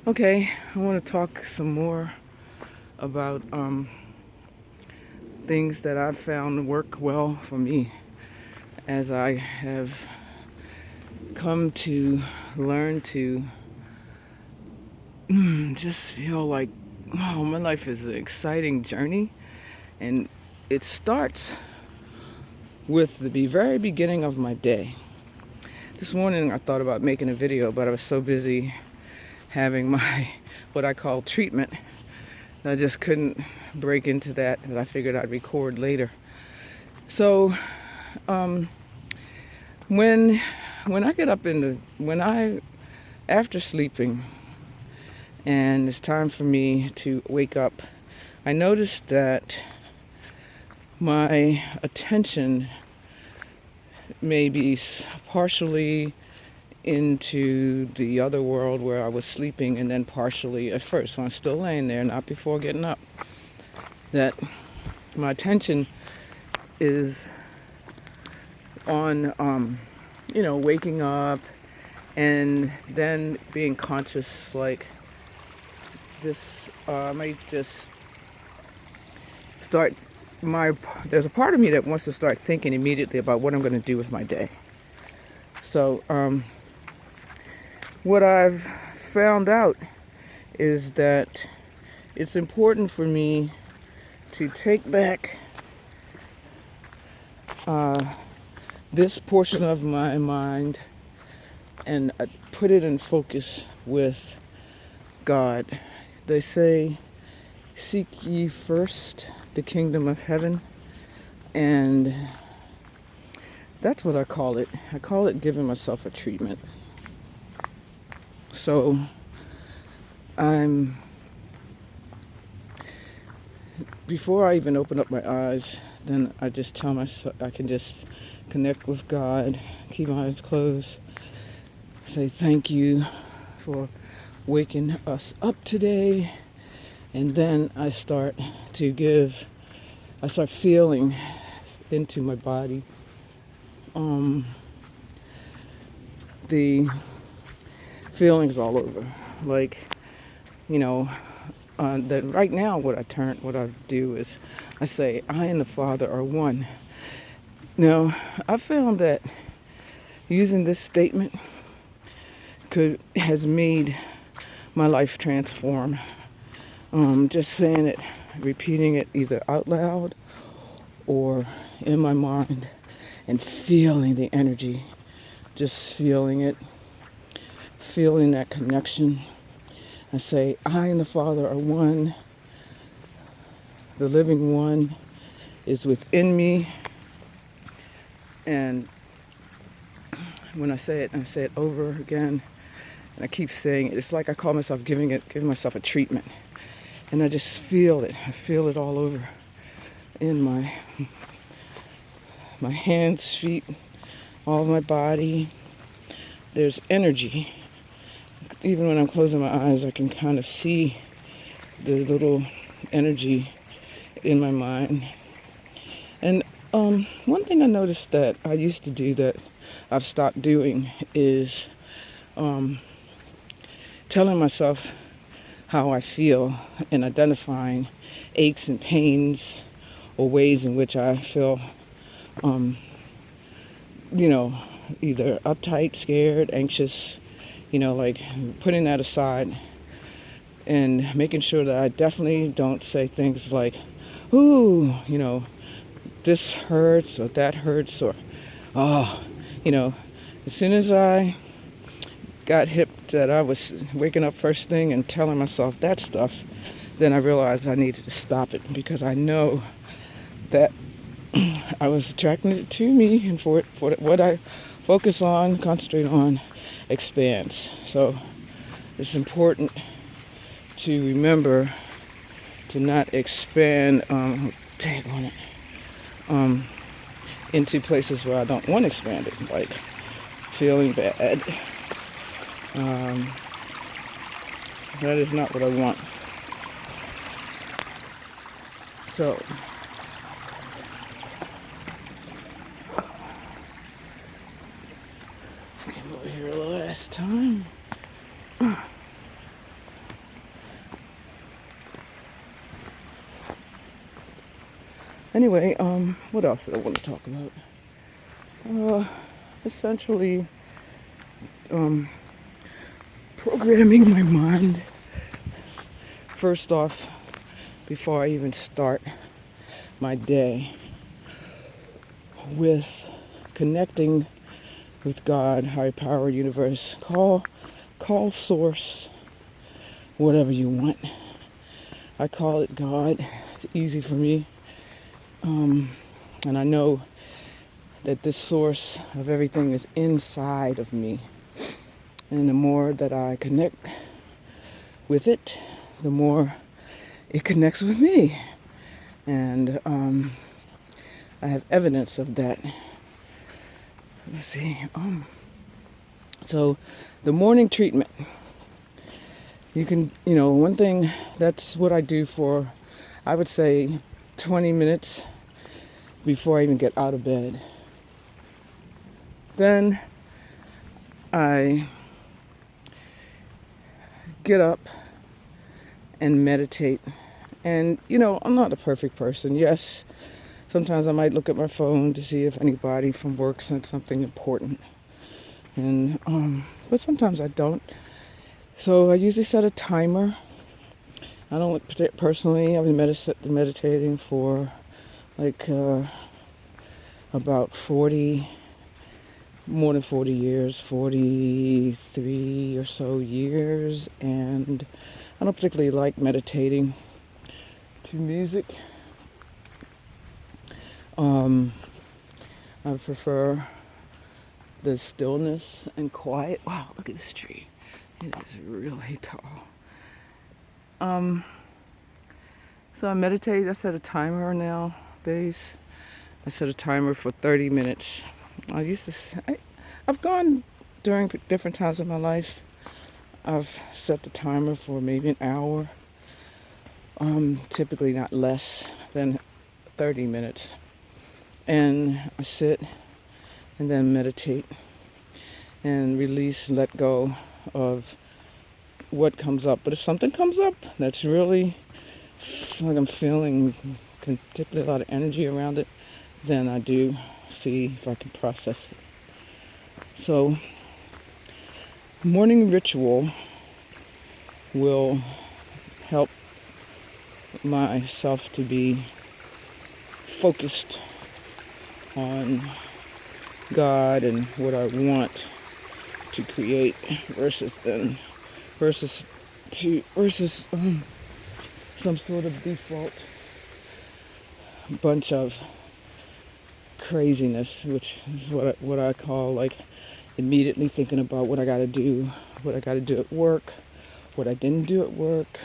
Okay, I want to talk some more about things that I've found work well for me as I have come to learn to just feel like, wow, my life is an exciting journey. And it starts with the very beginning of my day. This morning I thought about making a video, but I was so busy having my what I call treatment. I just couldn't break into that, and I figured I'd record later. So um, when I get up in the when I after sleeping and it's time for me to wake up, I noticed that my attention may be partially into the other world where I was sleeping, and then partially at first when I'm still laying there, not before getting up, that my attention is on waking up and then being conscious, like this. I might just start my there's a part of me that wants to start thinking immediately about what I'm going to do with my day. So what I've found out is that it's important for me to take back this portion of my mind and put it in focus with God. They say, seek ye first the kingdom of heaven, and that's what I call it. I call it giving myself a treatment. So before I even open up my eyes, then I just tell myself, I can just connect with God, keep my eyes closed, say thank you for waking us up today, and then I start feeling into my body the feelings all over. Like, that right now what I do is I say, I and the Father are one. Now, I found that using this statement has made my life transform. Just saying it, repeating it either out loud or in my mind and feeling the energy, just feeling it, feeling that connection. I say, I and the Father are one. The living one is within me. And when I say it over again, and I keep saying it. It's like I call myself giving myself a treatment. And I just feel it. I feel it all over in my hands, feet, all of my body. There's energy. Even when I'm closing my eyes, I can kind of see the little energy in my mind. And one thing I noticed that I used to do that I've stopped doing is telling myself how I feel and identifying aches and pains or ways in which I feel, either uptight, scared, anxious, like putting that aside and making sure that I definitely don't say things like, ooh, this hurts or that hurts or, oh, as soon as I got hip that I was waking up first thing and telling myself that stuff, then I realized I needed to stop it because I know that I was attracting it to me, and for what I focus on, concentrate on, expands. So it's important to remember to not expand take on it into places where I don't want to expand it, like feeling bad. That is not what I want. So came over here last time. Anyway, what else did I want to talk about? Essentially, programming my mind. First off, before I even start my day, with connecting with God, higher power, universe, call source, whatever you want. I call it God. It's easy for me. And I know that this source of everything is inside of me. And the more that I connect with it, the more it connects with me. And I have evidence of that. Let's see. So the morning treatment. You can, one thing, that's what I do for, I would say, 20 minutes before I even get out of bed. Then I get up and meditate. And, I'm not a perfect person. Yes, sometimes I might look at my phone to see if anybody from work sent something important. And, but sometimes I don't. So I usually set a timer. I don't personally, I've been meditating for like about more than 40 years, 43 or so years. And I don't particularly like meditating to music. I prefer the stillness and quiet. Wow, look at this tree. It is really tall. So I meditate. I set a timer nowadays. I set a timer for 30 minutes. I've gone during different times of my life. I've set the timer for maybe an hour. Typically not less than 30 minutes. And I sit and then meditate and release, let go of what comes up. But if something comes up that's really like I'm feeling particularly a lot of energy around it, then I do see if I can process it. So morning ritual will help myself to be focused on God and what I want to create versus some sort of default bunch of craziness, which is what I call like immediately thinking about what I got to do at work, what I didn't do at work,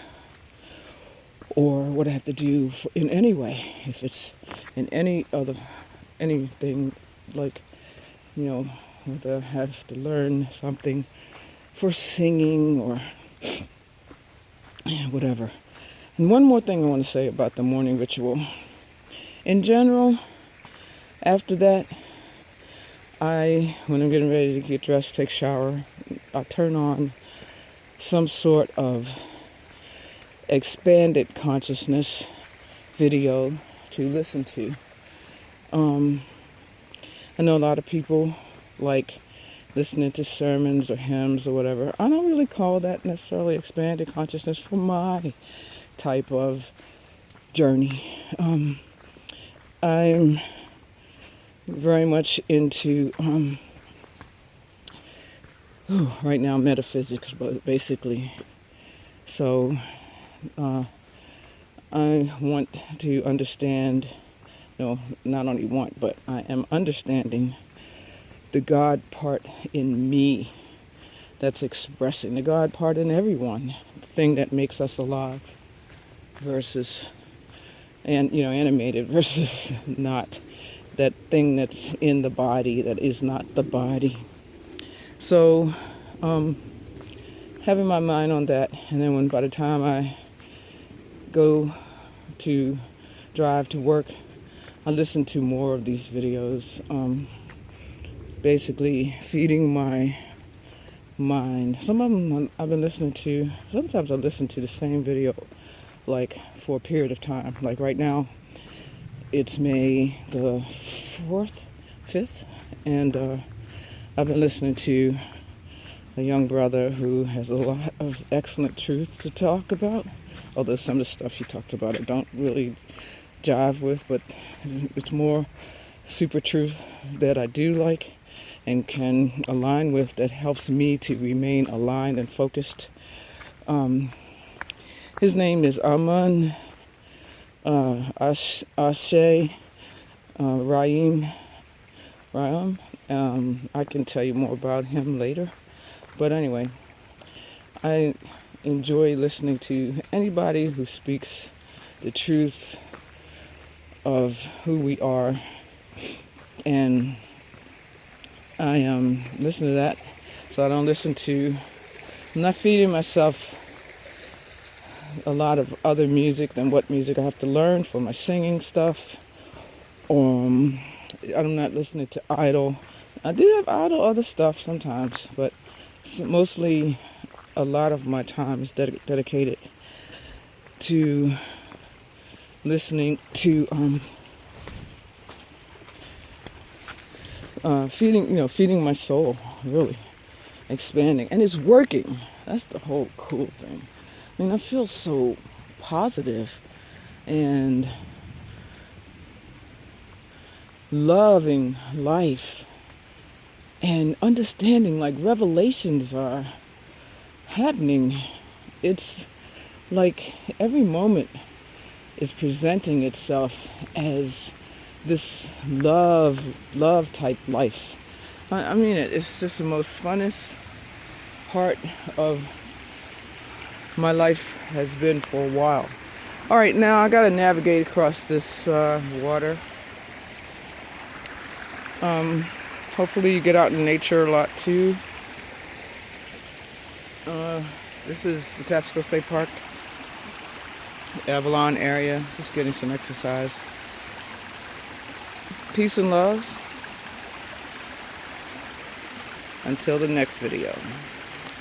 or what I have to do in any way. If it's in anything like, whether I have to learn something for singing or whatever. And one more thing I want to say about the morning ritual. In general, after that, when I'm getting ready to get dressed, take a shower, I turn on some sort of expanded consciousness video to listen to. I know a lot of people like listening to sermons or hymns or whatever. I don't really call that necessarily expanded consciousness for my type of journey. I'm very much into right now metaphysics, but basically. So I want to understand, not only want, but I am understanding the God part in me that's expressing the God part in everyone, the thing that makes us alive versus, animated versus not, that thing that's in the body that is not the body. So having my mind on that, and then by the time I go to drive to work, I listen to more of these videos, basically feeding my mind. Some of them I've been listening to, sometimes I listen to the same video like for a period of time. Like right now, It's May the 4th, 5th, and I've been listening to a young brother who has a lot of excellent truth to talk about, although some of the stuff he talks about I don't really jive with, but it's more super truth that I do like and can align with, that helps me to remain aligned and focused. His name is Aman Ashe Raim. I can tell you more about him later. But anyway, I enjoy listening to anybody who speaks the truth of who we are, and I am listening to that, so I don't I'm not feeding myself a lot of other music than what music I have to learn for my singing stuff. I'm not listening to Idol. I do have Idol other stuff sometimes, but mostly a lot of my time is dedicated to listening to feeding my soul, really expanding, and it's working. That's the whole cool thing. I mean, I feel so positive and loving life and understanding, like, revelations are happening. It's like every moment is presenting itself as this love type life. I mean, it's just the most funnest part of my life has been for a while. All right, now I gotta navigate across this water. Hopefully you get out in nature a lot too. This is the Patapsco State Park, Avalon area, just getting some exercise. Peace and love. Until the next video.